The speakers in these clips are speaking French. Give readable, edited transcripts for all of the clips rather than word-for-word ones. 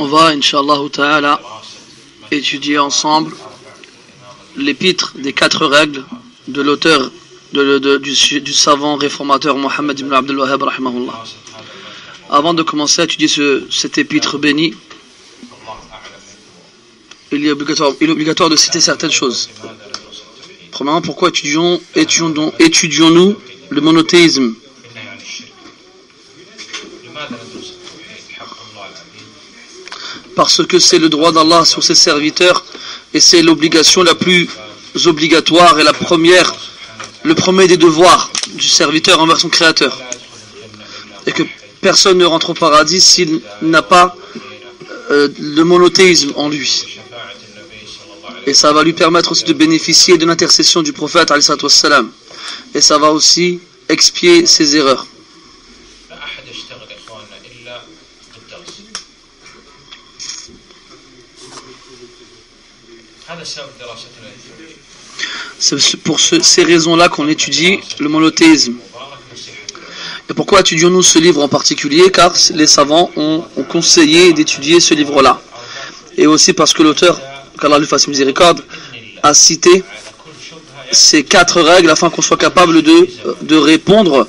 On va, Inch'Allah Ta'ala, étudier ensemble l'épître des 4 règles de l'auteur du savant réformateur Mohammed ibn Abdul Wahhab rahimahullah. Avant de commencer à étudier cet épître béni, il est obligatoire de citer certaines choses. Premièrement, pourquoi étudions-nous le monothéisme? Parce que c'est le droit d'Allah sur ses serviteurs et c'est l'obligation la plus obligatoire et le premier des devoirs du serviteur envers son créateur. Et que personne ne rentre au paradis s'il n'a pas le monothéisme en lui. Et ça va lui permettre aussi de bénéficier de l'intercession du prophète alayhi salatu wassalam. Et ça va aussi expier ses erreurs. C'est pour ces raisons-là qu'on étudie le monothéisme. Et pourquoi étudions-nous ce livre en particulier? Car les savants ont conseillé d'étudier ce livre-là. Et aussi parce que l'auteur, qu'Allah lui fasse miséricorde, a cité ces 4 règles afin qu'on soit capable de répondre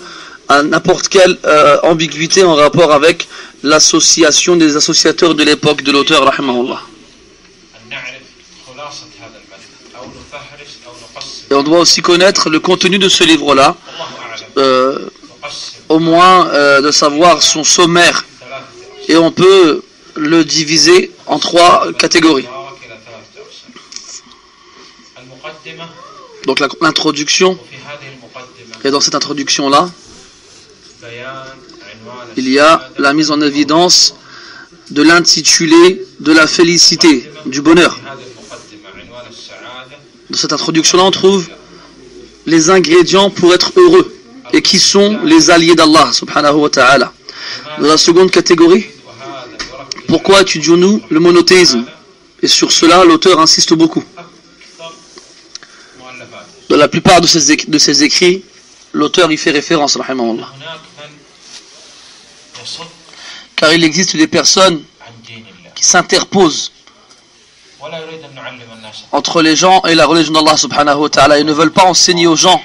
à n'importe quelle ambiguïté en rapport avec l'association des associateurs de l'époque de l'auteur, rahimahullah. Et on doit aussi connaître le contenu de ce livre-là, au moins de savoir son sommaire. Et on peut le diviser en 3 catégories. Donc l'introduction, et dans cette introduction-là, il y a la mise en évidence de l'intitulé de la félicité, du bonheur. Dans cette introduction-là, on trouve les ingrédients pour être heureux et qui sont les alliés d'Allah subhanahu wa ta'ala. Dans la seconde catégorie, pourquoi étudions-nous le monothéisme? Et sur cela, l'auteur insiste beaucoup. Dans la plupart de ses écrits, l'auteur y fait référence, rahimahullah. Car il existe des personnes qui s'interposent entre les gens et la religion d'Allah subhanahu wa ta'ala. Ils ne veulent pas enseigner aux gens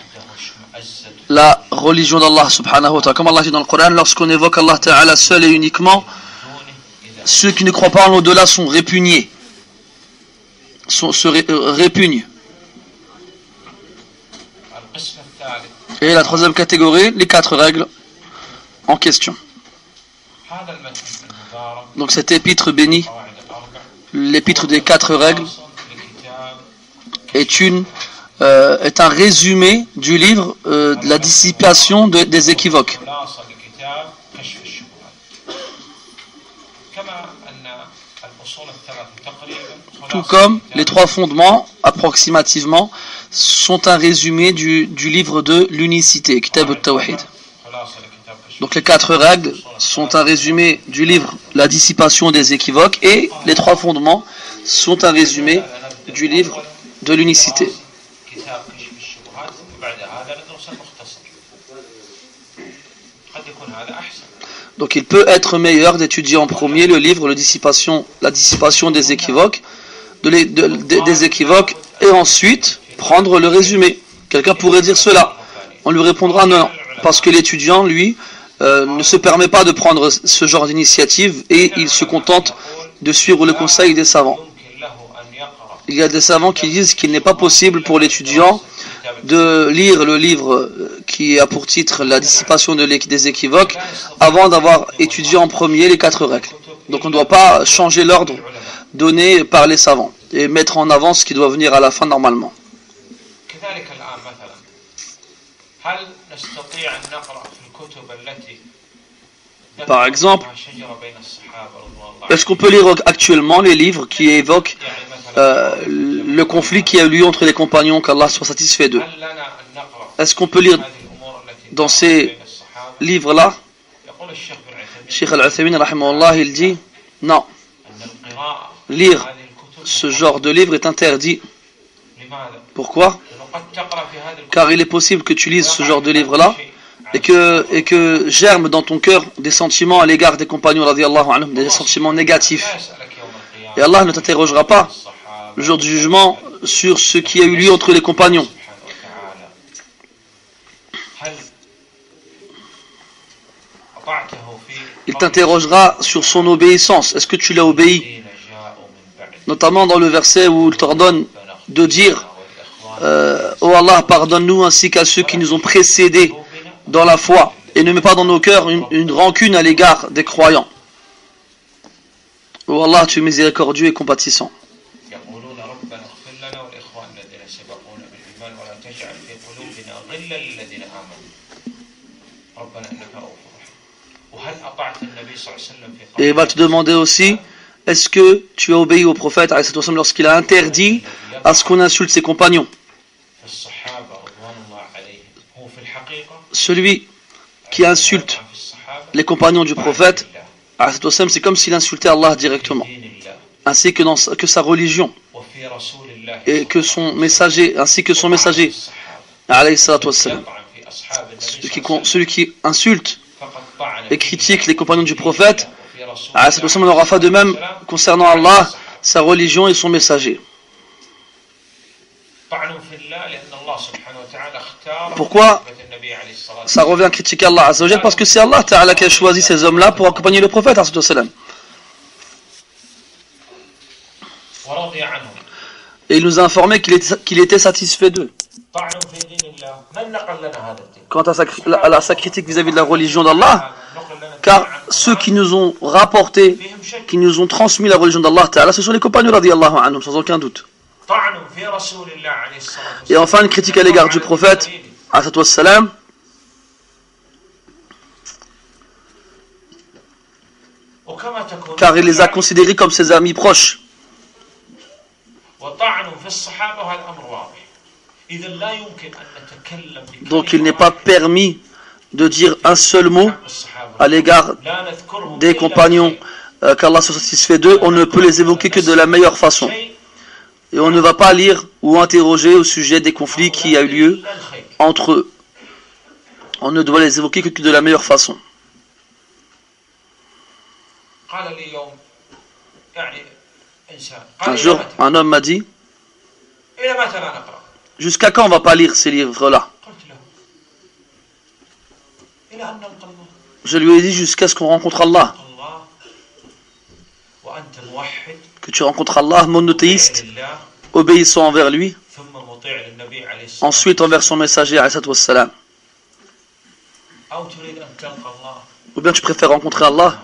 la religion d'Allah subhanahu wa ta'ala. Comme Allah dit dans le Coran, lorsqu'on évoque Allah ta'ala seul et uniquement, ceux qui ne croient pas en l'au-delà sont répugnés, se répugnent. Et la troisième catégorie, les 4 règles en question. Donc cette épître bénie, l'épître des 4 règles, est un résumé du livre de la dissipation des équivoques. Tout comme les 3 fondements, approximativement, sont un résumé du livre de l'unicité, Kitab al-Tawhid. Donc les 4 règles sont un résumé du livre La dissipation des équivoques et les 3 fondements sont un résumé du livre de l'unicité. Donc il peut être meilleur d'étudier en premier le livre La dissipation des équivoques, des équivoques, et ensuite prendre le résumé. Quelqu'un pourrait dire cela. On lui répondra non, parce que l'étudiant, lui, ne se permet pas de prendre ce genre d'initiative et il se contente de suivre le conseil des savants. Il y a des savants qui disent qu'il n'est pas possible pour l'étudiant de lire le livre qui a pour titre La dissipation des équivoques avant d'avoir étudié en premier les 4 règles. Donc on ne doit pas changer l'ordre donné par les savants et mettre en avant ce qui doit venir à la fin normalement. Par exemple, est-ce qu'on peut lire actuellement les livres qui évoquent le conflit qui a eu lieu entre les compagnons, qu'Allah soit satisfait d'eux? Est-ce qu'on peut lire dans ces livres-là? Cheikh Al-Uthaymin rahimahullah, il dit non, lire ce genre de livre est interdit. Pourquoi? Car il est possible que tu lises ce genre de livre-là et que germent dans ton cœur des sentiments à l'égard des compagnons radiyallahu anhum, des sentiments négatifs. Et Allah ne t'interrogera pas le jour du jugement sur ce qui a eu lieu entre les compagnons. Il t'interrogera sur son obéissance. Est-ce que tu l'as obéi? Notamment dans le verset où il t'ordonne de dire oh Allah, pardonne-nous ainsi qu'à ceux qui nous ont précédés dans la foi, et ne mets pas dans nos cœurs une rancune à l'égard des croyants. Oh Allah, tu es miséricordieux et compatissant. Et il va te demander aussi, est-ce que tu as obéi au prophète lorsqu'il a interdit à ce qu'on insulte ses compagnons? Celui qui insulte les compagnons du prophète, c'est comme s'il insultait Allah directement, ainsi que sa religion, et que son messager, ainsi que son messager, celui qui insulte et critique les compagnons du prophète, on aura fait de même concernant Allah, sa religion et son messager. Pourquoi ça revient à critiquer Allah Azza wa Jal? Parce que c'est Allah Ta'ala qui a choisi ces hommes-là pour accompagner le prophète. Et il nous a informé qu'il était satisfait d'eux. Quant à sa critique vis-à-vis de la religion d'Allah, car ceux qui nous ont rapporté, qui nous ont transmis la religion d'Allah Ta'ala, ce sont les compagnons radiyallahu anhum, sans aucun doute. Et enfin une critique à l'égard du prophète salam, car il les a considérés comme ses amis proches. Donc il n'est pas permis de dire un seul mot à l'égard des compagnons qu'Allah soit satisfait d'eux. On ne peut les évoquer que de la meilleure façon. Et on ne va pas lire ou interroger au sujet des conflits qui a eu lieu entre eux. On ne doit les évoquer que de la meilleure façon. Un jour, un homme m'a dit, jusqu'à quand on ne va pas lire ces livres-là? Je lui ai dit, jusqu'à ce qu'on rencontre Allah. Que tu rencontres Allah, monothéiste, obéissant envers lui, ensuite envers son messager, salam. Ou bien tu préfères rencontrer Allah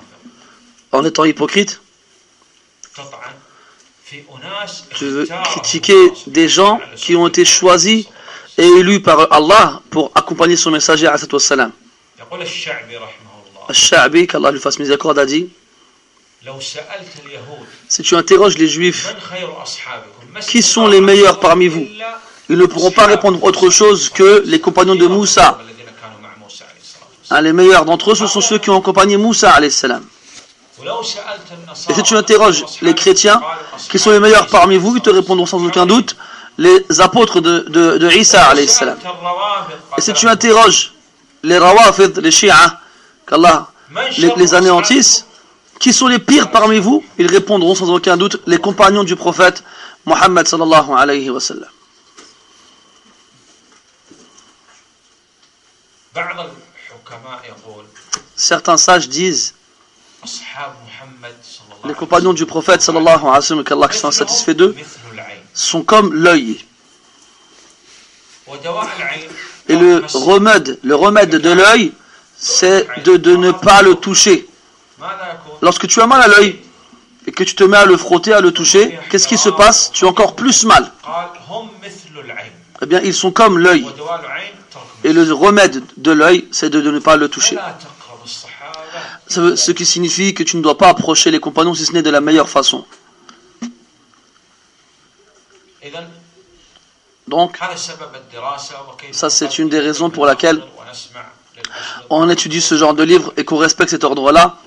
en étant hypocrite? Tu veux critiquer des gens qui ont été choisis et élus par Allah pour accompagner son messager, salam. Al-Sha'bi, qu'Allah lui fasse miséricorde, a dit, si tu interroges les juifs, qui sont les meilleurs parmi vous? Ils ne pourront pas répondre autre chose que les compagnons de Moussa. Les meilleurs d'entre eux, ce sont ceux qui ont accompagné Moussa, alayhi salam. Et si tu interroges les chrétiens, qui sont les meilleurs parmi vous, ils te répondront sans aucun doute les apôtres de Isa, alayhi salam. Et si tu interroges les Rawafid, les Shia, qu'Allah les anéantisse, qui sont les pires parmi vous? Ils répondront sans aucun doute les compagnons du prophète Muhammad sallallahu alayhi wa sallam. Certains sages disent, les compagnons du prophète sallallahu alayhi wa sallam, qu'Allah soit satisfait d'eux, sont comme l'œil. Et le remède de l'œil, c'est de ne pas le toucher. Lorsque tu as mal à l'œil et que tu te mets à le frotter, à le toucher, qu'est-ce qui se passe? Tu as encore plus mal. Eh bien, ils sont comme l'œil. Et le remède de l'œil, c'est de ne pas le toucher. Ce qui signifie que tu ne dois pas approcher les compagnons si ce n'est de la meilleure façon. Donc, ça c'est une des raisons pour laquelle on étudie ce genre de livre et qu'on respecte cet ordre-là,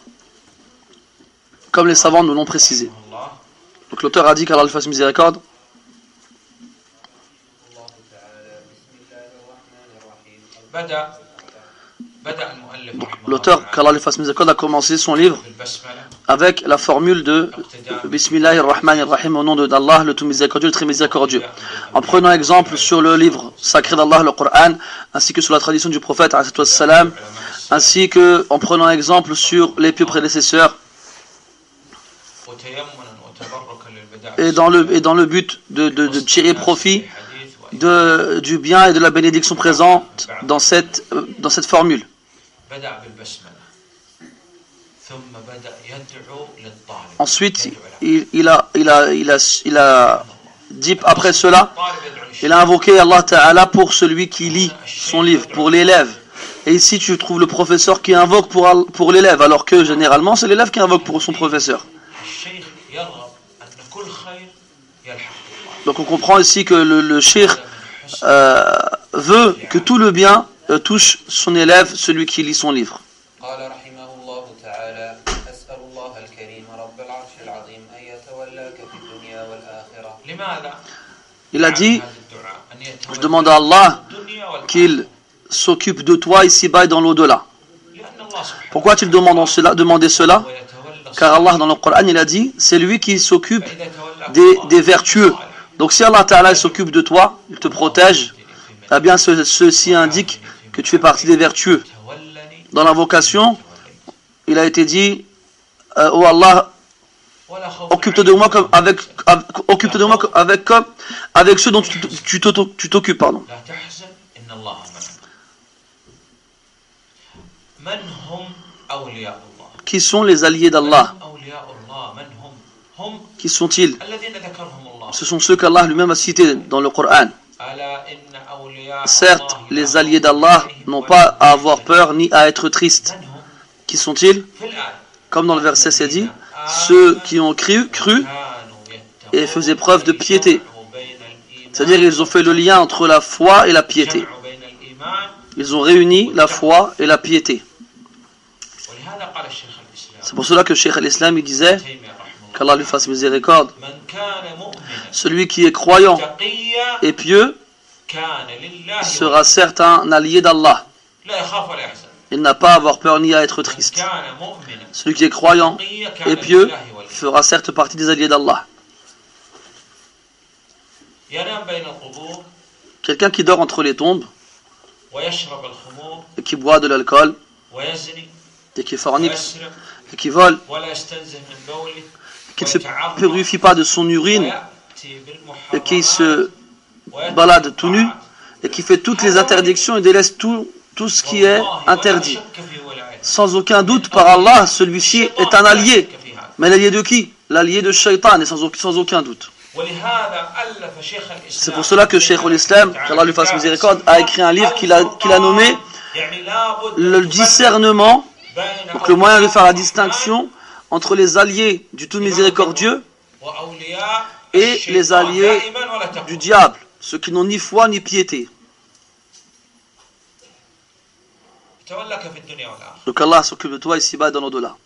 comme les savants nous l'ont précisé. Donc l'auteur a dit qu'Allah lui fasse miséricorde. L'auteur, qu'Allah lui fasse miséricorde, a commencé son livre avec la formule de Bismillahir-Rahmanir-Rahim, au nom d'Allah, le tout miséricordieux, le très miséricordieux. En prenant exemple sur le livre sacré d'Allah, le Coran, ainsi que sur la tradition du prophète, ainsi que en prenant exemple sur les pieux prédécesseurs, et dans le but de tirer profit du bien et de la bénédiction présente dans cette formule. Ensuite, il a dit après cela, il a invoqué Allah Ta'ala pour celui qui lit son livre, pour l'élève. Et ici, tu trouves le professeur qui invoque pour l'élève, alors que généralement, c'est l'élève qui invoque pour son professeur. Donc on comprend ici que le cheikh veut que tout le bien touche son élève, celui qui lit son livre. Il a dit, je demande à Allah qu'il s'occupe de toi ici-bas et dans l'au-delà. Pourquoi a-t-il demandé cela? Car Allah dans le Coran, il a dit, c'est lui qui s'occupe des vertueux. Donc si Allah Ta'ala s'occupe de toi, il te protège, eh bien ceci indique que tu fais partie des vertueux. Dans l'invocation, il a été dit, oh Allah, occupe-toi de moi avec ceux dont tu t'occupes, pardon. Qui sont les alliés d'Allah? Qui sont-ils? Ce sont ceux qu'Allah lui-même a cités dans le Coran. Certes, les alliés d'Allah n'ont pas à avoir peur ni à être tristes. Qui sont-ils? Comme dans le verset c'est dit, ceux qui ont cru et faisaient preuve de piété. C'est-à-dire ils ont fait le lien entre la foi et la piété. Ils ont réuni la foi et la piété. C'est pour cela que Cheikh al-Islam il disait, qu'Allah lui fasse miséricorde, celui qui est croyant et pieux sera certes un allié d'Allah. Il n'a pas à avoir peur ni à être triste. Celui qui est croyant et pieux fera certes partie des alliés d'Allah. Quelqu'un qui dort entre les tombes et qui boit de l'alcool et qui fornique et qui vole, qui ne se purifie pas de son urine et qui se balade tout nu et qui fait toutes les interdictions et délaisse tout ce qui est interdit. Sans aucun doute, par Allah, celui-ci est un allié. Mais l'allié de qui? L'allié de Shaitan, et sans aucun doute. C'est pour cela que Cheikh al-Islam, qu'Allah lui fasse miséricorde, a écrit un livre qu'il a nommé le discernement, donc le moyen de faire la distinction entre les alliés du tout miséricordieux et les alliés du diable, ceux qui n'ont ni foi ni piété. Donc Allah s'occupe de toi ici-bas et dans l'au-delà.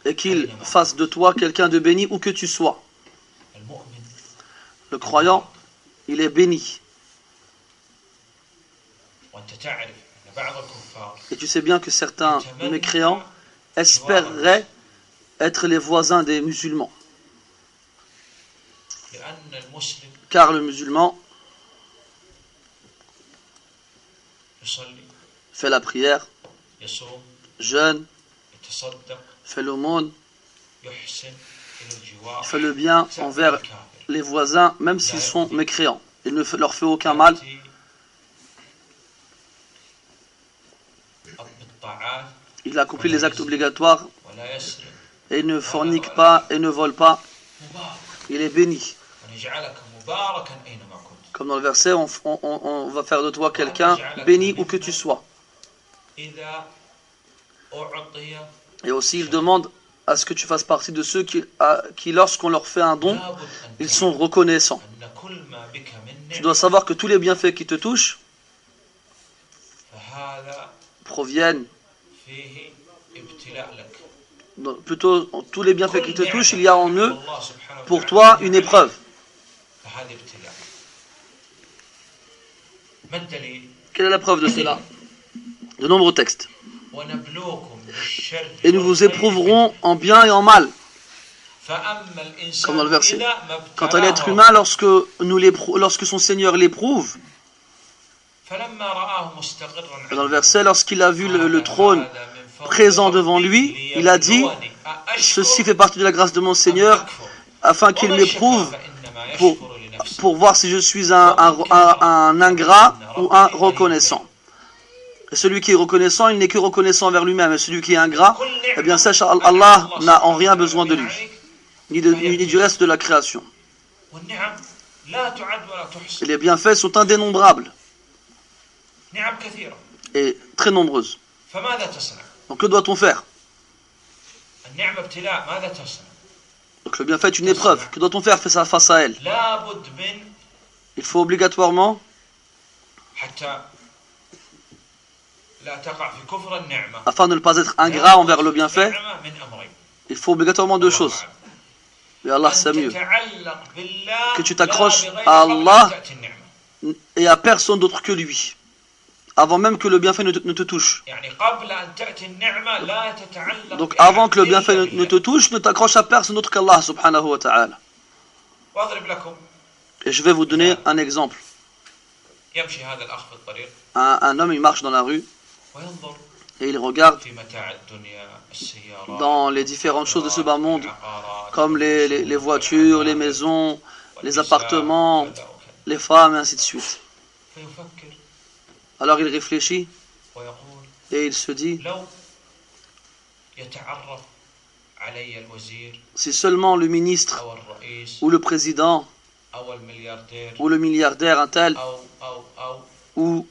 Et qu'il fasse de toi quelqu'un de béni où que tu sois. Le croyant, il est béni. Et tu sais bien que certains mécréants espéreraient être les voisins des musulmans. Car le musulman fait la prière, jeûne, fait l'aumône, fait le bien envers les voisins, même s'ils sont mécréants. Il ne leur fait aucun mal. Il accomplit les actes obligatoires et il ne fornique pas et ne vole pas. Il est béni. Comme dans le verset, on va faire de toi quelqu'un béni où que tu sois. Et aussi, il demande à ce que tu fasses partie de ceux qui lorsqu'on leur fait un don, ils sont reconnaissants. Tu dois savoir que tous les bienfaits qui te touchent proviennent, plutôt tous les bienfaits qui te touchent, il y a en eux pour toi une épreuve. Quelle est la preuve de cela? De nombreux textes. Et nous vous éprouverons en bien et en mal. Comme dans le verset. Quant à l'être humain, lorsque son Seigneur l'éprouve, dans le verset, lorsqu'il a vu le trône présent devant lui, il a dit, ceci fait partie de la grâce de mon Seigneur, afin qu'il m'éprouve pour voir si je suis un ingrat ou un reconnaissant. Et celui qui est reconnaissant, il n'est que reconnaissant envers lui-même. Et celui qui est ingrat, eh bien sache, Allah n'a en rien besoin de lui, ni du reste de la création. Et les bienfaits sont indénombrables et très nombreuses. Donc que doit-on faire? Donc le bienfait est une épreuve. Que doit-on faire face à elle? Il faut obligatoirement afin de ne pas être ingrat envers le bienfait, il faut obligatoirement deux choses. Et Allah c'est mieux. Que tu t'accroches à Allah et à personne d'autre que lui, avant même que le bienfait ne te touche. Donc avant que le bienfait ne te touche, ne t'accroche à personne d'autre qu'Allah subhanahu wa ta'ala. Et je vais vous donner un exemple. Un homme il marche dans la rue et il regarde dans les différentes choses de ce bas monde, comme les voitures, les maisons, les appartements, les femmes et ainsi de suite. Alors il réfléchit et il se dit, si seulement le ministre ou le président ou le milliardaire, un tel ou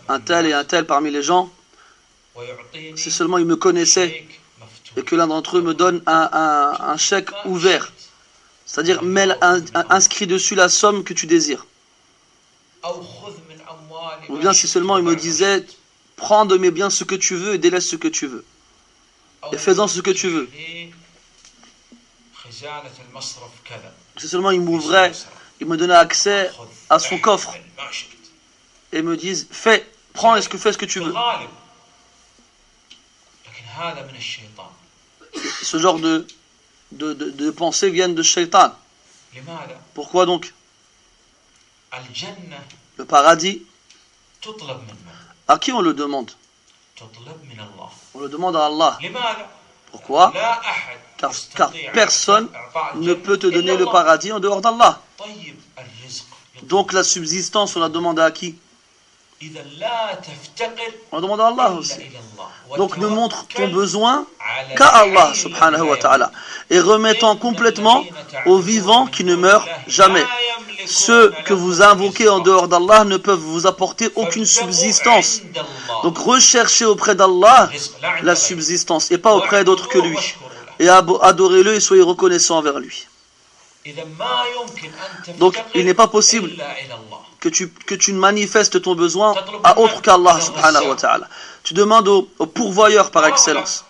un tel et un tel parmi les gens, si seulement ils me connaissaient et que l'un d'entre eux me donne un chèque ouvert, c'est-à-dire inscrit dessus la somme que tu désires, ou bien si seulement il me disait, prends de mes biens ce que tu veux et délaisse ce que tu veux et fais-en ce que tu veux, si seulement il m'ouvrait, il me donnait accès à son coffre et me disent, prends et fais ce que tu veux. Ce genre de pensées viennent de Shaitan. Pourquoi donc? Le paradis, à qui on le demande? On le demande à Allah. Pourquoi? Car personne ne peut te donner le paradis en dehors d'Allah. Donc la subsistance, on la demande à qui? On demande à Allah aussi. Donc ne montre ton besoin qu'à Allah subhanahu wa ta'ala, et remettant complètement aux vivants qui ne meurent jamais. Ceux que vous invoquez en dehors d'Allah ne peuvent vous apporter aucune subsistance. Donc recherchez auprès d'Allah la subsistance et pas auprès d'autres que lui. Et adorez-le et soyez reconnaissants envers lui. Donc il n'est pas possible que tu ne manifestes ton besoin à autre qu'Allah subhanahu wa ta'ala. Tu demandes au pourvoyeur par excellence.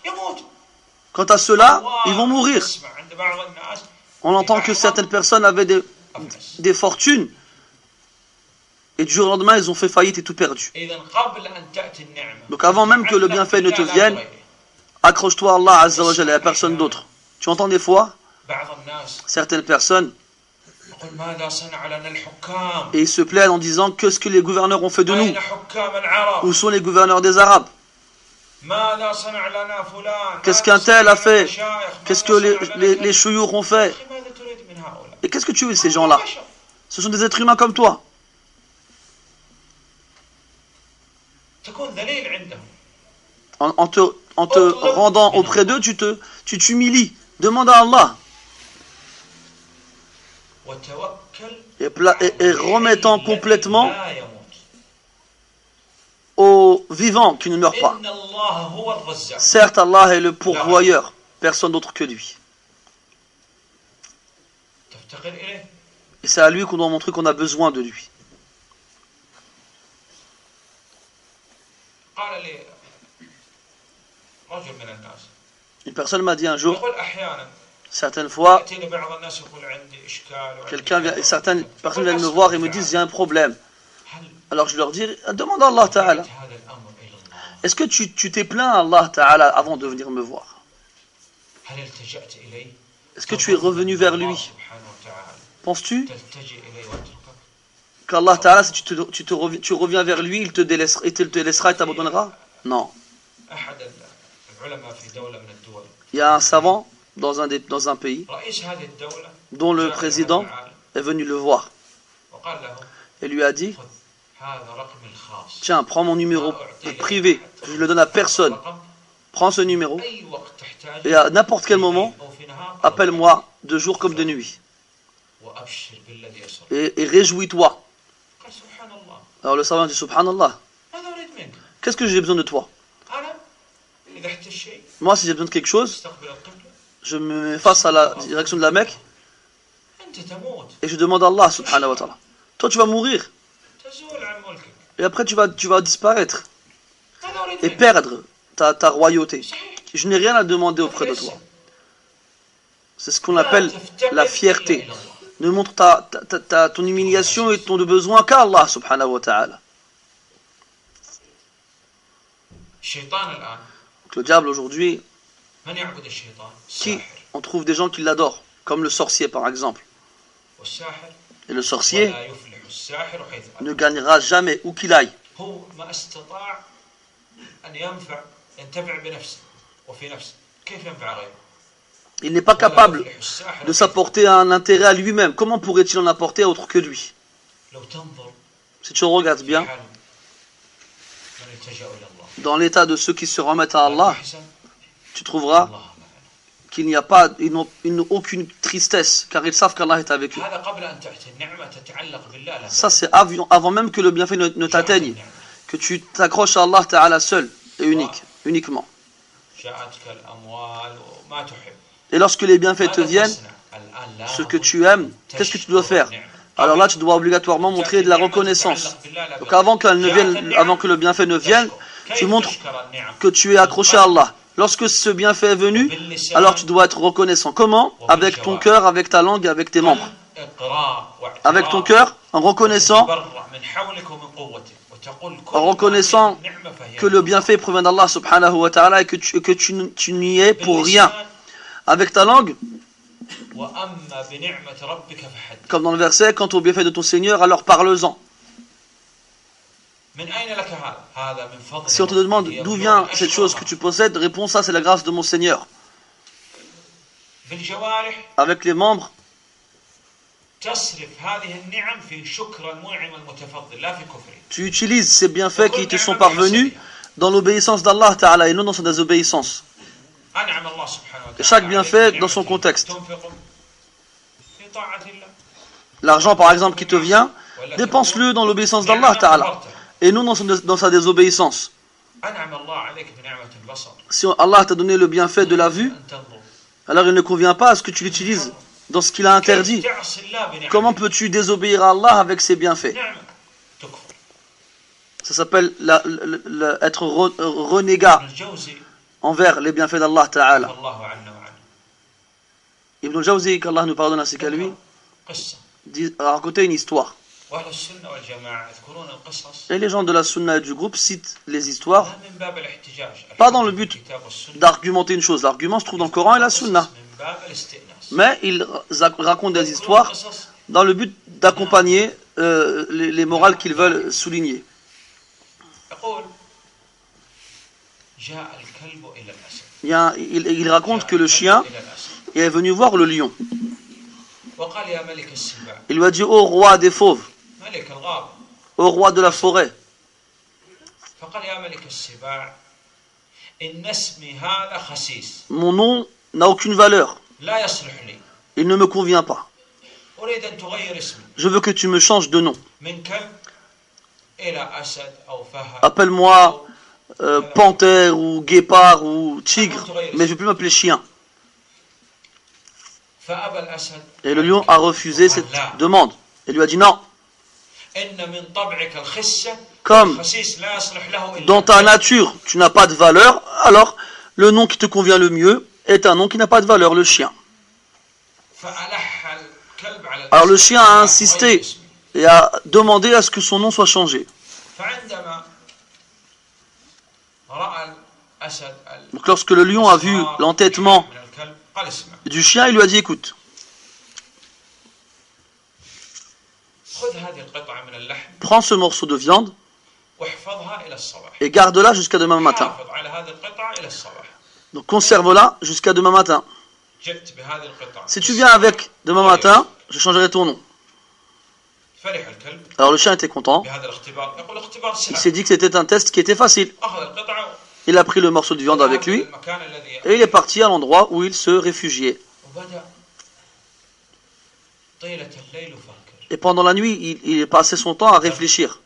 Quant à ceux-là, ils vont mourir. On entend que certaines personnes avaient des fortunes et du jour au lendemain ils ont fait faillite et tout perdu. Donc avant même que le bienfait ne te vienne, accroche-toi à Allah azza wa jalla et à personne d'autre. Tu entends des fois certaines personnes et ils se plaignent en disant, qu'est-ce que les gouverneurs ont fait de nous? Où sont les gouverneurs des Arabes? Qu'est-ce qu'un tel a fait? Qu'est-ce que les chouyours ont fait? Et qu'est-ce que tu veux de ces gens-là? Ce sont des êtres humains comme toi. En te rendant auprès d'eux, tu t'humilies. Demande à Allah. Et remettant complètement aux vivants qui ne meurent pas. Certes, Allah est le pourvoyeur, personne d'autre que lui. Et c'est à lui qu'on doit montrer qu'on a besoin de lui. Une personne m'a dit un jour, certaines fois, certaines personnes viennent me voir et me disent, j'ai un problème. Alors je leur dis, demande à Allah Ta'ala. هذا الأمر إلى الله Est-ce que tu t'es plaint à Allah Ta'ala avant de venir me voir? هل التجأت إليه Est-ce que tu es revenu vers الله lui? سبحانه وتعالى Penses-tu تلتجئ إليه وتتركك qu'Allah Ta'ala, si tu reviens vers lui, il te laissera et t'abandonnera? Non. أحد العلماء في دولة من الدول Il y a un savant dans un pays رئيس هذه الدولة dont le جاء إلى président هذا العالم est venu le voir وقال له et lui a dit, خذ هذا رقمي الخاص tiens, prends mon numéro privé, je ne le donne à personne. رقم Prends ce numéro أي وقت تحتاج et à n'importe quel moment, أو في نهار appelle-moi de jour comme de nuit وأبشر بالذي يسر et réjouis-toi. قال سبحان الله Alors le savant dit, subhanallah, ماذا أريد منك qu'est-ce que j'ai besoin de toi? أنا إذا احتجت شيء Moi, si j'ai besoin de quelque chose, استقبل القبلة je me mets face à la direction de la Mecque أنت تموت et je demande à Allah subhanahu wa ta'ala. Toi, tu vas mourir تزول عن ملكك et après tu vas disparaître ماذا أريد et منك perdre ta royauté. صحيح Je n'ai rien à demander auprès de toi. C'est ce qu'on appelle la fierté. Ne montre ton humiliation et ton besoin qu'à Allah subhanahu wa ta'ala. الشيطان الآن Donc, le diable aujourd'hui, من يعبد الشيطان qui الساحر on trouve des gens qui l'adorent, comme le sorcier par exemple. والساحر Et le sorcier ولا يفلح الساحر حيث أتى ne gagnera jamais où qu'il aille. هو ما استطاع أن ينتفع بنفسه وفي نفسه كيف ينفع غيره Il n'est pas ولا capable يفلح الساحر de s'apporter un intérêt à lui-même. Comment pourrait-il en apporter à autre que lui? لو تنظر Si tu regardes في bien, حال من التجأ إلى الله dans l'état de ceux qui se remettent à Allah, أحسن tu trouveras الله معنا qu'il n'y a pas, ils n'ont aucune tristesse, car ils savent qu'Allah est avec eux. هذا قبل أن تأتي النعمة تتعلق بالله لا Ça, c'est avant même que le bienfait ne t'atteigne, que tu t'accroches à Allah Ta'ala seul et uniquement. جاءتك الأموال وما تحب Et lorsque les bienfaits te ماذا viennent, تصنع الآن لا ce que tu aimes, qu'est-ce que tu dois faire? Alors là, tu dois obligatoirement montrer de la reconnaissance. Donc avant que le bienfait ne vienne, tu montres que tu es accroché à Allah. Lorsque ce bienfait est venu, alors tu dois être reconnaissant. Comment? Avec ton cœur, avec ta langue, avec tes membres. Avec ton cœur, en reconnaissant que le bienfait provient d'Allah subhanahu wa ta'ala et que tu n'y es pour rien. Avec ta langue, comme dans le verset, quant au bienfait de ton Seigneur, alors parle-en. Si on te demande d'où vient cette chose que tu possèdes, réponds ça, c'est la grâce de mon Seigneur. Avec les membres, tu utilises ces bienfaits qui te sont parvenus dans l'obéissance d'Allah Ta'ala et non dans son désobéissance. Et chaque bienfait dans son contexte. L'argent par exemple qui te vient, dépense-le dans l'obéissance d'Allah Ta'ala et non dans sa désobéissance. Si Allah t'a donné le bienfait de la vue, alors il ne convient pas à ce que tu l'utilises dans ce qu'il a interdit. Comment peux-tu désobéir à Allah avec ses bienfaits? Ça s'appelle être renégat envers les bienfaits d'Allah Ta'ala. Ibn al-Jawzi, qu'Allah nous pardonne ainsi qu'à lui, a raconté une histoire. Et les gens de la Sunna et du groupe citent les histoires, pas dans le but d'argumenter une chose. L'argument se trouve dans le Coran et la Sunna. Mais ils racontent des histoires dans le but d'accompagner les morales qu'ils veulent souligner. Il raconte que le chien est venu voir le lion. Il lui a dit: ô roi des fauves, ô roi de la forêt, mon nom n'a aucune valeur, il ne me convient pas, je veux que tu me changes de nom, appelle-moi panthère ou guépard ou tigre, mais je ne veux plus m'appeler chien. Et le lion a refusé cette demande et lui a dit: non, comme dans ta nature tu n'as pas de valeur, alors le nom qui te convient le mieux est un nom qui n'a pas de valeur, le chien. Alors le chien a insisté et a demandé à ce que son nom soit changé. Donc lorsque le lion a vu l'entêtement du chien, il lui a dit, écoute, prends ce morceau de viande et garde-la jusqu'à demain matin. Donc conserve-la jusqu'à demain matin. Si tu viens avec demain matin, je changerai ton nom. Alors le chien était content. Il s'est dit que c'était un test qui était facile. Il a pris le morceau de viande avec lui et il est parti à l'endroit où il se réfugiait. Et pendant la nuit, il passait son temps à réfléchir.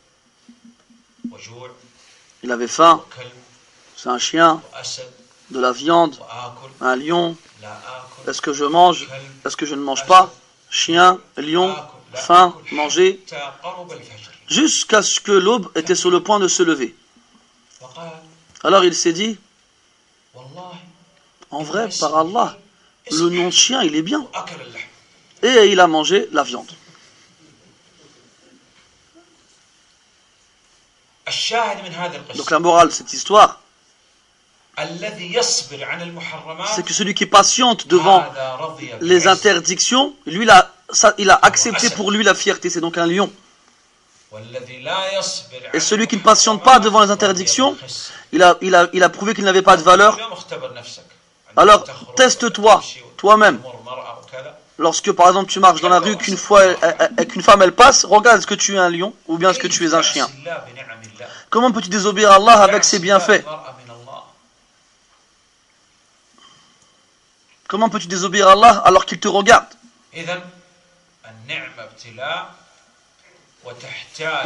Il avait faim, c'est un chien, de la viande, un lion. Est-ce que je mange? Est-ce que je ne mange pas? Chien, lion, faim, manger. Jusqu'à ce que l'aube était sur le point de se lever. Alors il s'est dit, en vrai, par Allah, le nom de chien, il est bien. Et il a mangé la viande. Donc la morale de cette histoire, c'est que celui qui patiente devant les interdictions, lui, il a accepté pour lui la fierté, c'est donc un lion. Et celui qui ne patiente pas devant les interdictions, il a prouvé qu'il n'avait pas de valeur. Alors, teste-toi, toi-même. Lorsque, par exemple, tu marches dans la rue, qu'une femme, elle passe, regarde, est-ce que tu es un lion ou bien est-ce que tu es un chien? Comment peux-tu désobéir à Allah avec ses bienfaits? Comment peux-tu désobéir à Allah alors qu'il te regarde?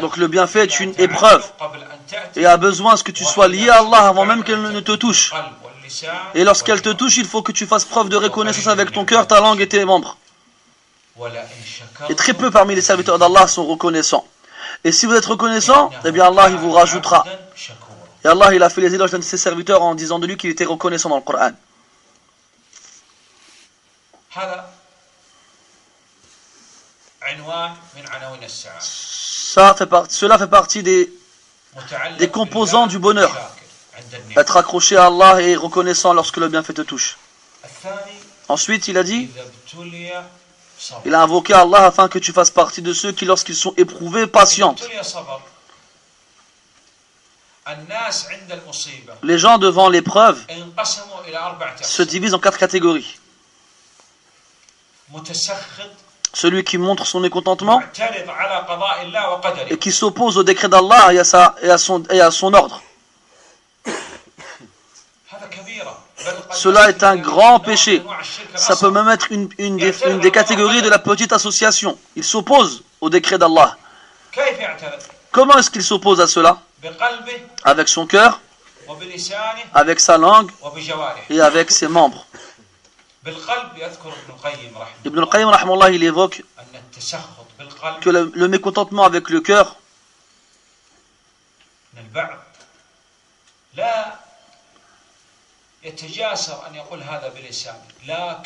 Donc le bienfait est une épreuve et a besoin que tu sois lié à Allah avant même qu'elle ne te touche. Et lorsqu'elle te touche, il faut que tu fasses preuve de reconnaissance avec ton cœur, ta langue et tes membres. Et très peu parmi les serviteurs d'Allah sont reconnaissants. Et si vous êtes reconnaissant, eh bien Allah il vous rajoutera. Et Allah il a fait les éloges d'un de ses serviteurs en disant de lui qu'il était reconnaissant dans le Coran. Cela fait partie des composants du bonheur. Être accroché à Allah et reconnaissant lorsque le bienfait te touche. Ensuite, il a dit, il a invoqué Allah afin que tu fasses partie de ceux qui, lorsqu'ils sont éprouvés, patientent. Les gens devant l'épreuve se divisent en 4 catégories. Celui qui montre son mécontentement et qui s'oppose au décret d'Allah et à son ordre. Cela est un grand péché. Ça peut même être une des catégories de la petite association. Il s'oppose au décret d'Allah. Comment est-ce qu'il s'oppose à cela? Avec son cœur, avec sa langue et avec ses membres. Ibn al-Qayyim rahimahullah, il évoque que le mécontentement avec le cœur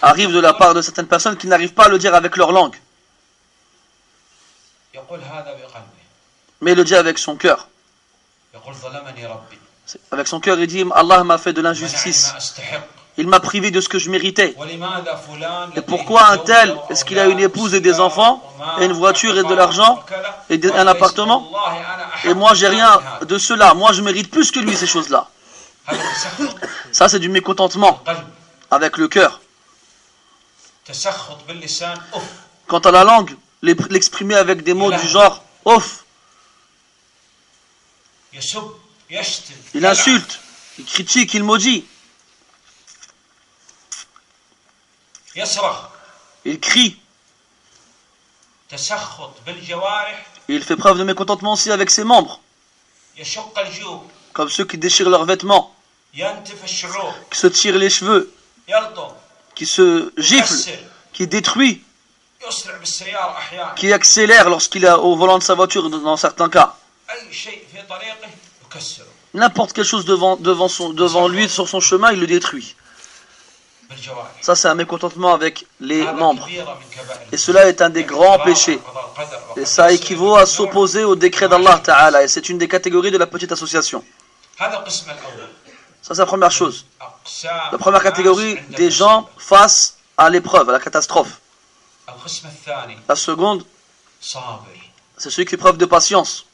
arrive de la part de certaines personnes qui n'arrivent pas à le dire avec leur langue, mais il le dit avec son cœur. Avec son cœur, il dit, Allah m'a fait de l'injustice. Il m'a privé de ce que je méritais. Et pourquoi un tel, est-ce qu'il a une épouse et des enfants, et une voiture et de l'argent, et un appartement? Et moi, j'ai rien de cela. Moi, je mérite plus que lui ces choses-là. Ça, c'est du mécontentement avec le cœur. Quant à la langue, l'exprimer avec des mots du genre « off ». Il insulte, il critique, il maudit. Il crie. Il fait preuve de mécontentement aussi avec ses membres. Comme ceux qui déchirent leurs vêtements, qui se tirent les cheveux, qui se giflent, qui détruit, qui accélère lorsqu'il est au volant de sa voiture dans certains cas. N'importe quelque chose devant lui, sur son chemin, il le détruit. بالجوارح. Ça, c'est un mécontentement avec les هذا membres. كبيرة من كبائر Et cela est un des grands péchés. Et ça équivaut à s'opposer au décret d'Allah Ta'ala. Et c'est une des catégories de la petite association. هذا القسم الأول. Ça, c'est la première chose. أقسام La première catégorie الناس عند des gens face à l'épreuve, à la catastrophe. القسم الثاني La seconde, صابر c'est celui qui fait preuve de patience.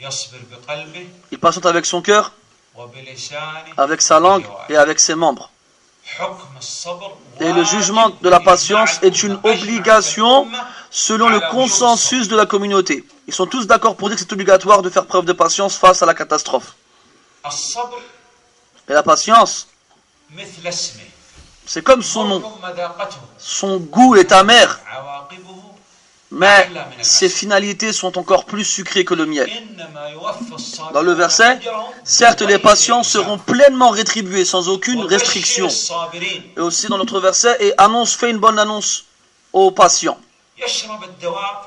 يصبر بقلبه Il patiente avec son cœur, وبلسانه avec sa langue et avec ses membres. حكم الصبر Et le jugement de la patience est une obligation selon le consensus de la communauté. Ils sont tous d'accord pour dire que c'est obligatoire de faire preuve de patience face à la catastrophe. الصبر Et la patience, مثل اسمه c'est comme son nom. مر مذاقته Son goût est amer, عواقبه mais ses finalités sont encore plus sucrées que le miel. إنما يوفى الصابرون Dans le verset, أجرهم certes les patients seront pleinement rétribués sans aucune وبشر restriction. الصابرين. Et aussi dans notre verset, et fait une bonne annonce aux patients. يشرب الدواء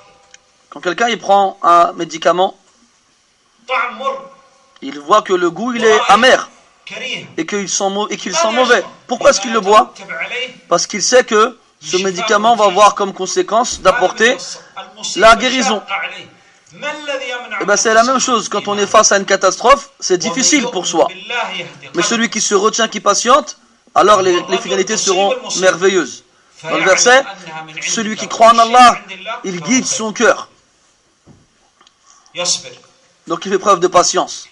Quand quelqu'un il prend un médicament, طعم مر il voit que le goût il est amer كريه. et qu'il sent mauvais. Pourquoi est-ce qu'il le boit? يترتب عليه Parce qu'il sait que ce médicament va avoir comme conséquence d'apporter la guérison. Et bien c'est la même chose, quand on est face à une catastrophe, c'est difficile pour soi. Mais celui qui se retient, qui patiente, alors les finalités seront merveilleuses. Dans le verset, celui qui croit en Allah, il guide son cœur. Donc il fait preuve de patience.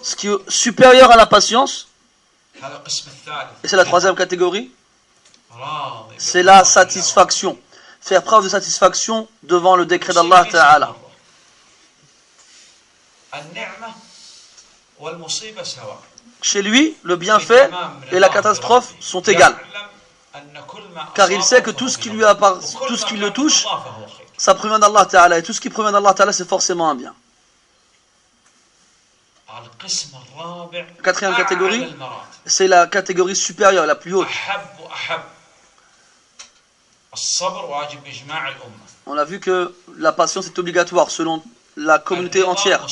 Ce qui est supérieur à la patience, et c'est la troisième catégorie, c'est la satisfaction. Faire preuve de satisfaction devant le décret d'Allah Ta'ala. Chez lui, le bienfait et la catastrophe sont égales. Car il sait que tout ce qui le touche, ça provient d'Allah Ta'ala. Et tout ce qui provient d'Allah Ta'ala, c'est forcément un bien. La quatrième catégorie, c'est la catégorie supérieure, la plus haute. On a vu que la patience est obligatoire selon la communauté entière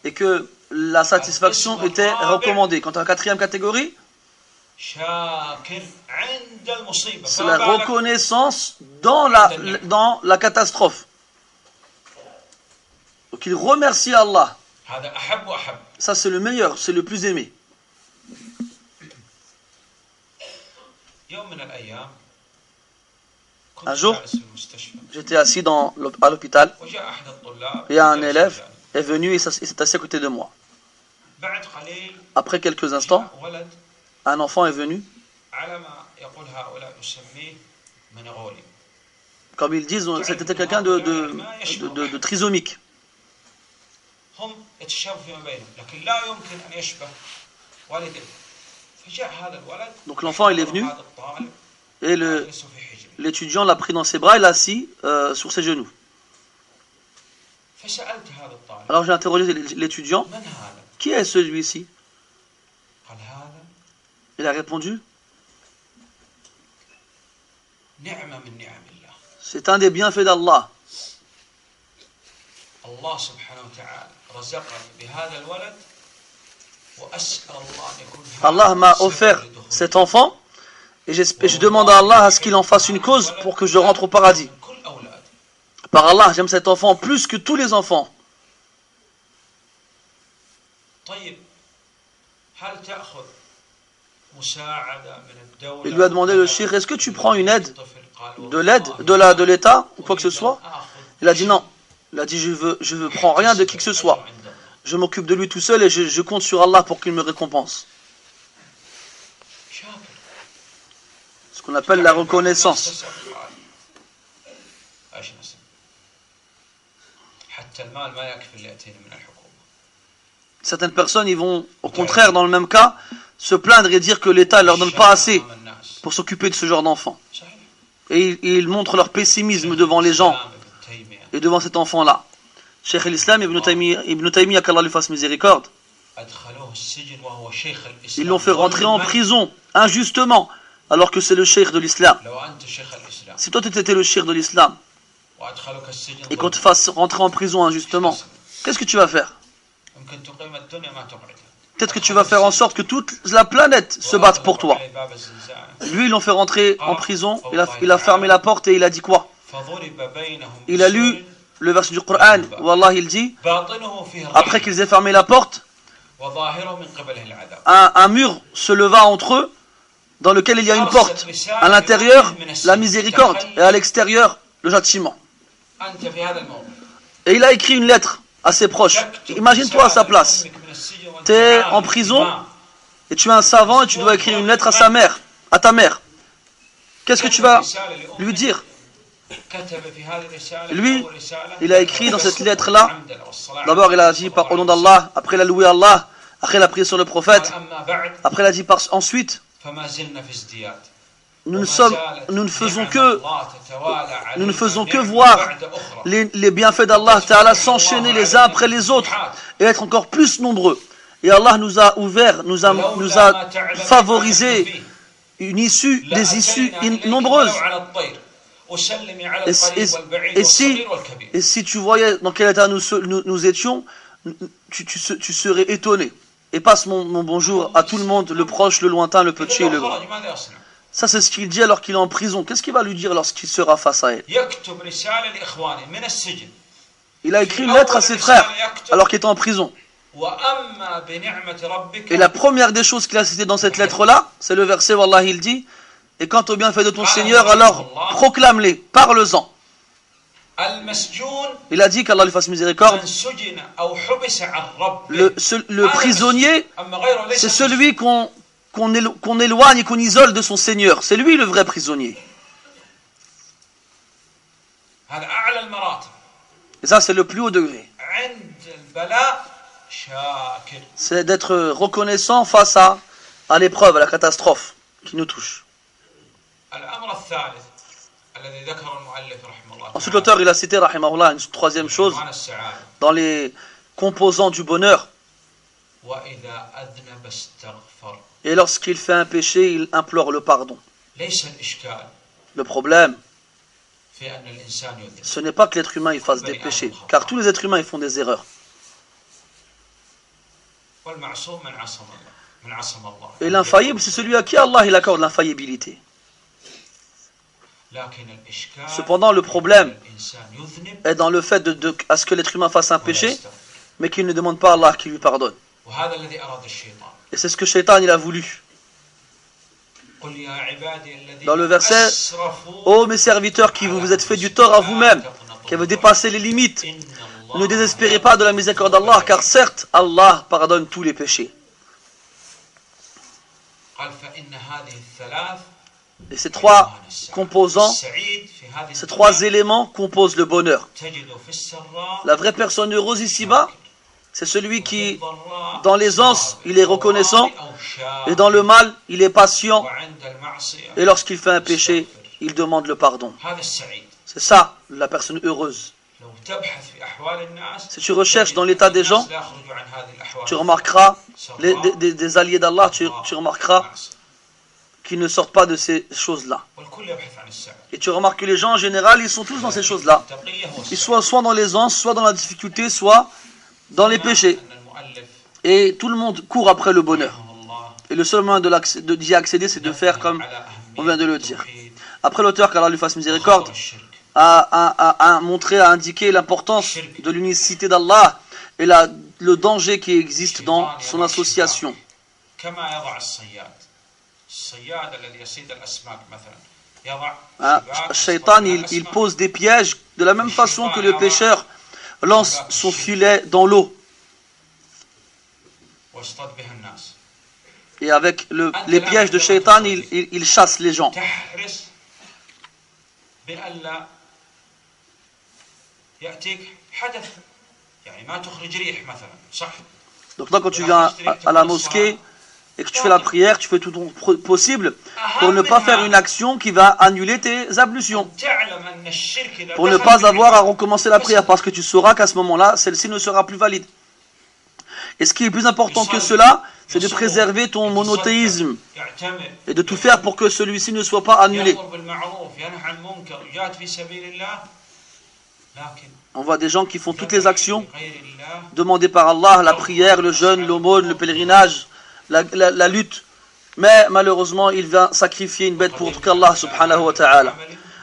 et que la satisfaction était recommandée. Quant à la quatrième catégorie, c'est la reconnaissance dans la catastrophe. Donc il remercie Allah. Ça c'est le meilleur, c'est le plus aimé. Un jour, j'étais assis à l'hôpital et un élève est venu et s'est assis à côté de moi. Après quelques instants, un enfant est venu. Comme ils disent, c'était quelqu'un de trisomique. Donc l'enfant il est venu et l'étudiant l'a pris dans ses bras et l'a assis sur ses genoux. Alors j'ai interrogé l'étudiant, qui est celui-ci? Il a répondu, c'est un des bienfaits d'Allah. Allah m'a offert cet enfant et je demande à Allah à ce qu'il en fasse une cause pour que je rentre au paradis. Par Allah, j'aime cet enfant plus que tous les enfants. Il lui a demandé, le cheikh, est-ce que tu prends une aide de l'État ou quoi que ce soit? Il a dit non. Il a dit je veux prends rien de qui que ce soit. Je m'occupe de lui tout seul et je compte sur Allah pour qu'il me récompense. Ce qu'on appelle la reconnaissance. Certaines personnes, ils vont, au contraire, dans le même cas, se plaindre et dire que l'État ne leur donne pas assez pour s'occuper de ce genre d'enfant. Et ils montrent leur pessimisme devant les gens et devant cet enfant-là. Cheikh l'Islam, Ibn Taymiyyah, qu'Allah lui fasse miséricorde, ils l'ont fait rentrer en prison, injustement, alors que c'est le cheikh de l'Islam. Si toi tu étais le cheikh de l'Islam, et qu'on te fasse rentrer en prison injustement, qu'est-ce que tu vas faire? peut-être que tu vas faire en sorte que toute la planète se batte pour toi. Lui, ils l'ont fait rentrer en prison, il a fermé la porte et il a dit quoi? Il a lu le verset du Coran où Allah il dit, après qu'ils aient fermé la porte, un mur se leva entre eux dans lequel il y a une porte. À l'intérieur, la miséricorde et à l'extérieur, le châtiment. Et il a écrit une lettre à ses proches. Imagine-toi à sa place. Tu es en prison et tu es un savant et tu dois écrire une lettre à sa mère, à ta mère. Qu'est-ce que tu vas lui dire? Lui, il a écrit dans cette lettre-là, d'abord il a dit au nom d'Allah, après il a loué Allah, après il a prié sur le prophète, après il a dit ensuite, nous ne faisons que voir les bienfaits d'Allah Ta'ala s'enchaîner les uns après les autres et être encore plus nombreux. Et Allah nous a ouvert, nous a favorisé des issues nombreuses. Et si tu voyais dans quel état nous étions, tu serais étonné. Et passe mon bonjour à tout le monde, le proche, le lointain, le petit et le grand. Ça, c'est ce qu'il dit alors qu'il est en prison. Qu'est-ce qu'il va lui dire lorsqu'il sera face à elle? Il a écrit une lettre à ses frères alors qu'il était en prison. Et la première des choses qu'il a citées dans cette lettre-là, c'est le verset où Allah il dit, et quant au bienfait de ton Seigneur, alors proclame-les, parle-en. Il a dit qu'Allah lui fasse miséricorde. Le prisonnier, c'est celui qu'on éloigne et qu'on isole de son Seigneur. C'est lui le vrai prisonnier. Et ça, c'est le plus haut degré. C'est d'être reconnaissant face à l'épreuve, à la catastrophe qui nous touche. Ensuite, l'auteur il a cité, rahimahullah, une troisième chose dans les composants du bonheur. Et lorsqu'il fait un péché, il implore le pardon. Le problème, ce n'est pas que l'être humain il fasse des péchés, car tous les êtres humains ils font des erreurs. Et l'infaillible, c'est celui à qui Allah il accorde l'infaillibilité. Cependant, le problème est dans le fait à ce que l'être humain fasse un péché, mais qu'il ne demande pas à Allah qu'il lui pardonne. Et c'est ce que Shaitan il a voulu. Dans le verset, ô mes serviteurs qui vous êtes fait du tort à vous-même, qui avez dépassé les limites, ne désespérez pas de la miséricorde d'Allah, car certes, Allah pardonne tous les péchés. Et ces trois composants, ces trois éléments composent le bonheur. La vraie personne heureuse ici-bas, c'est celui qui, dans l'aisance, il est reconnaissant, et dans le mal, il est patient, et lorsqu'il fait un péché, il demande le pardon. C'est ça, la personne heureuse. Si tu recherches dans l'état des gens, tu remarqueras, des alliés d'Allah, tu remarqueras qu'ils ne sortent pas de ces choses-là. Et tu remarques que les gens en général, ils sont tous dans ces choses-là. Ils soient soit dans l'aisance, soit dans la difficulté, soit dans les péchés. Et tout le monde court après le bonheur. Et le seul moyen d'y accéder, c'est de faire comme on vient de le dire. Après, l'auteur, qu'Allah lui fasse miséricorde, a montré, a indiqué l'importance de l'unicité d'Allah et le danger qui existe dans son association. Shaitan, il pose des pièges de la même façon que le pêcheur lance son filet dans l'eau. Et avec les pièges de Shaitan, il chasse les gens. Donc là, quand tu viens à la mosquée et que tu fais la prière, tu fais tout ton possible pour ne pas faire une action qui va annuler tes ablutions. Pour ne pas avoir à recommencer la prière, parce que tu sauras qu'à ce moment-là, celle-ci ne sera plus valide. Et ce qui est plus important que cela, c'est de préserver ton monothéisme et de tout faire pour que celui-ci ne soit pas annulé. On voit des gens qui font toutes les actions demandées par Allah, la prière, le jeûne, l'aumône, le pèlerinage, la lutte. Mais malheureusement, il vient sacrifier une bête pour autre qu'Allah subhanahu wa ta'ala.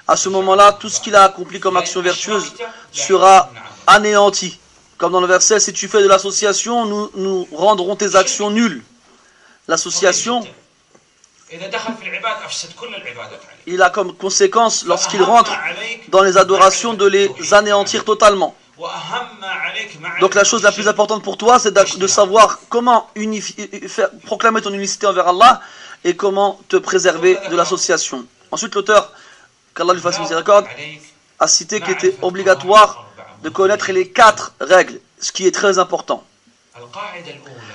À ce moment-là, tout ce qu'il a accompli comme action vertueuse sera anéanti. Comme dans le verset, si tu fais de l'association, nous rendrons tes actions nulles. L'association, il a comme conséquence, lorsqu'il rentre dans les adorations, de les anéantir totalement. Donc la chose la plus importante pour toi, c'est de savoir comment proclamer ton unicité envers Allah et comment te préserver de l'association. Ensuite, l'auteur, qu'Allah lui fasse miséricorde, a cité qu'il était obligatoire de connaître les 4 règles, ce qui est très important.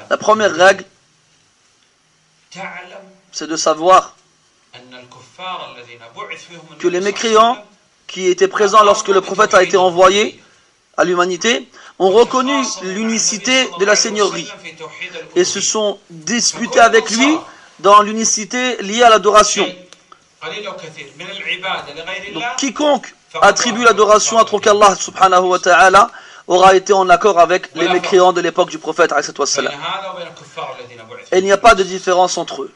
La première règle, c'est de savoir que les mécréants qui étaient présents lorsque le prophète a été envoyé à l'humanité ont reconnu l'unicité de la seigneurie et se sont disputés avec lui dans l'unicité liée à l'adoration. Donc quiconque attribue l'adoration à autre qu'Allah subhanahu wa ta'ala aura été en accord avec les mécréants de l'époque du prophète alayhi wassalam. Et il n'y a pas de différence entre eux.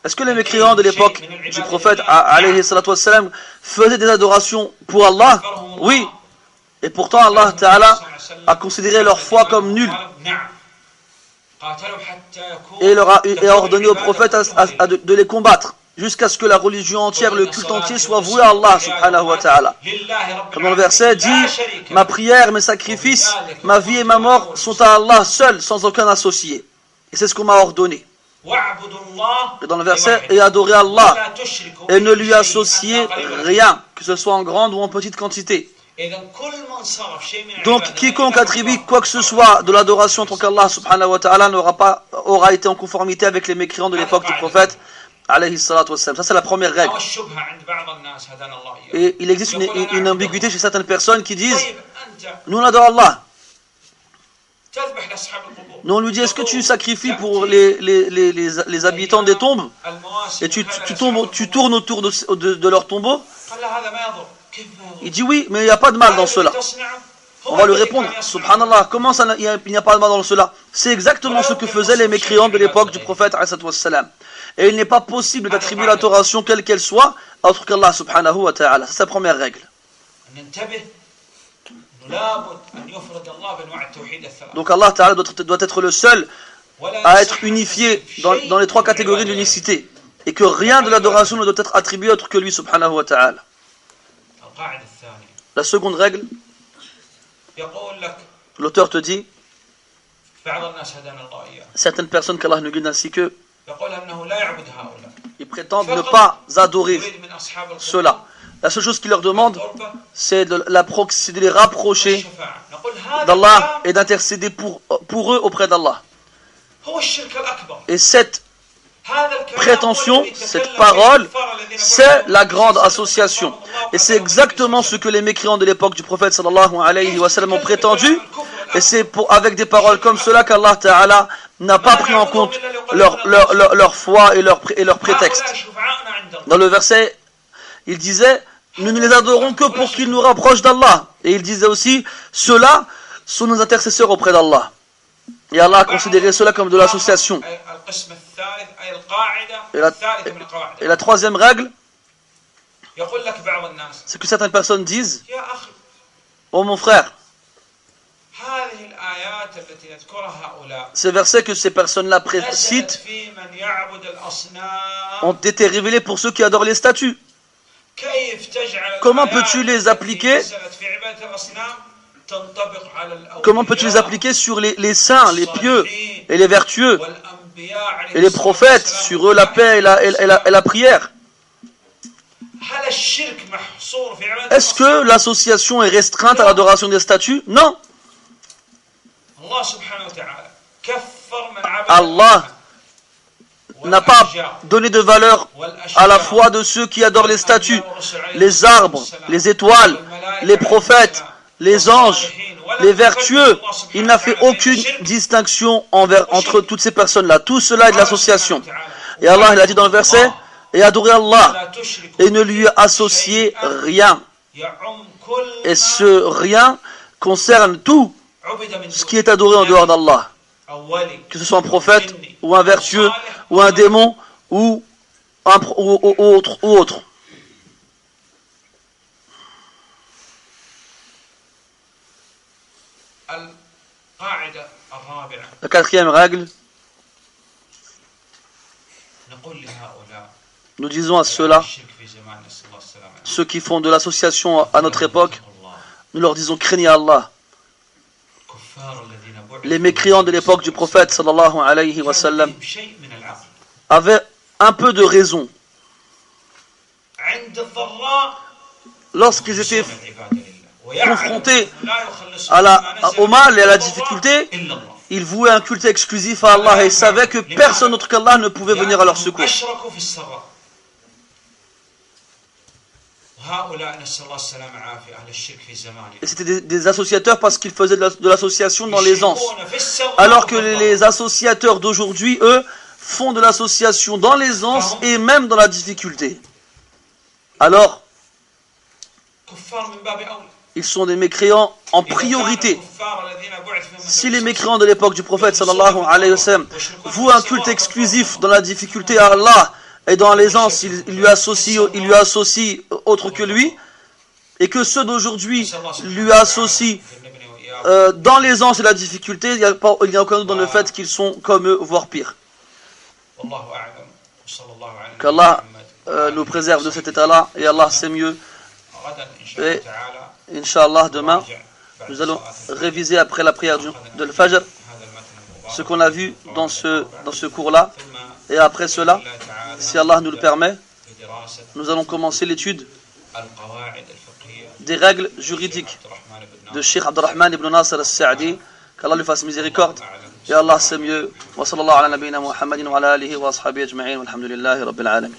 Est-ce que les mécréants de l'époque du prophète alayhi wassalam faisaient des adorations pour Allah? Oui. Et pourtant Allah ta'ala a considéré leur foi comme nulle. Et a ordonné au prophète de les combattre jusqu'à ce que la religion entière, le culte entier soit voué à Allah subhanahu wa ta'ala. Comme dans le verset dit, ma prière, mes sacrifices, ma vie et ma mort sont à Allah seul, sans aucun associé. Et c'est ce qu'on m'a ordonné. Et dans le verset, et adorez Allah et ne lui associez rien, que ce soit en grande ou en petite quantité. Donc quiconque attribue quoi que ce soit de l'adoration en tant qu'Allah subhanahu wa ta'ala aura été en conformité avec les mécréants de l'époque du prophète alayhi salatu wassalam. Ça c'est la première règle. Et il existe une ambiguïté chez certaines personnes qui disent, nous on adore Allah. Nous on lui dit, est-ce que tu sacrifies pour les habitants des tombes et tu tournes autour de leurs tombeaux? Il dit oui, mais il n'y a pas de mal dans cela. On va lui répondre, subhanallah, comment ça, il n'y a pas de mal dans cela? C'est exactement ce que faisaient les mécréants de l'époque du prophète alayhi wassalam. Et il n'est pas possible d'attribuer l'adoration quelle qu'elle soit à autre qu'Allah subhanahu wa ta'ala. C'est sa première règle. Donc Allah ta'ala doit être le seul à être unifié dans les 3 catégories de l'unicité. Et que rien de l'adoration ne doit être attribué autre que lui subhanahu wa ta'ala. La seconde règle, l'auteur te dit, certaines personnes qu'Allah nous guide ainsi qu'eux, ils prétendent ne pas adorer cela. La seule chose qu'il leur demande, c'est de les rapprocher d'Allah et d'intercéder pour eux auprès d'Allah. Et cette prétention, cette parole, c'est la grande association. Et c'est exactement ce que les mécréants de l'époque du prophète sallallahu alayhi wa sallam ont prétendu. Et c'est avec des paroles comme cela qu'Allah Ta'ala n'a pas pris en compte leur foi et leur prétexte. Dans le verset, il disait, nous ne les adorons que pour qu'ils nous rapprochent d'Allah. Et il disait aussi, ceux-là sont nos intercesseurs auprès d'Allah. Et Allah a considéré cela comme de l'association. Et la troisième règle, c'est que certaines personnes disent, oh mon frère, ces versets que ces personnes-là citent ont été révélés pour ceux qui adorent les statues. Comment peux-tu les appliquer? Comment peux-tu les appliquer sur les saints, les pieux et les vertueux et les prophètes, sur eux la paix et la prière? Est-ce que l'association est restreinte à l'adoration des statues? Non. Allah n'a pas donné de valeur à la foi de ceux qui adorent les statues, les arbres, les étoiles, les prophètes, les anges, les vertueux. Il n'a fait aucune distinction entre toutes ces personnes-là. Tout cela est de l'association. Et Allah il a dit dans le verset, et adorer Allah لا تشرك et ne lui associer rien. يعم كل Et ce rien concerne tout عبد من ce qui est adoré en dehors d'Allah, que ce soit un prophète ou un vertueux ou un démon ou autre. القاعدة الرابعة La quatrième règle, نقول لهؤلاء nous disons à ceux-là, الشرك في زماننا نسأل الله السلامة ceux qui font de l'association à notre époque, nous leur disons craignez Allah. كفار الذين بعثوا Les mécréants de l'époque du prophète sallallahu alayhi wa sallam فيهم شيء من العقل avaient un peu de raison. عند الضراء Lorsqu'ils étaient يخلصون العبادة لله ويعلم confrontés لا يخلصون au mal et à la difficulté, إلا الله ils vouaient un culte exclusif à Allah et ils savaient que personne autre qu'Allah ne pouvait venir à leur secours. أشركوا في السراء وهؤلاء نسأل الله السلامة والعافية أهل الشرك في زماننا Et c'était des associateurs parce qu'ils faisaient de l'association dans l'aisance. يشركون في السراء Alors que les associateurs d'aujourd'hui, eux, font de l'association dans l'aisance et même dans la difficulté. Alors, كفار من باب أولى ils sont des mécréants en priorité. Si les mécréants de l'époque du prophète sallallahu alayhi wa sallam vouent un culte exclusif dans la difficulté à Allah et dans l'aisance, ils lui associent autre que lui, et que ceux d'aujourd'hui lui associent dans l'aisance et la difficulté, il n'y a aucun doute dans le fait qu'ils sont comme eux, voire pire. Qu'Allah nous préserve de cet état-là, et Allah c'est mieux. Et Inch'Allah, demain, nous allons réviser après la prière de l'Fajr ce qu'on a vu dans ce cours-là. Et après cela, si Allah nous le permet, nous allons commencer l'étude des règles juridiques de Cheikh Abdurrahman ibn Nasser al-Sa'di. Qu'Allah lui fasse miséricorde. Et Allah c'est mieux. Wa sallallahu ala nabiyyina Muhammadin wa ala alihi wa ashabihi ajma'in. Walhamdulillahi rabbil alamin.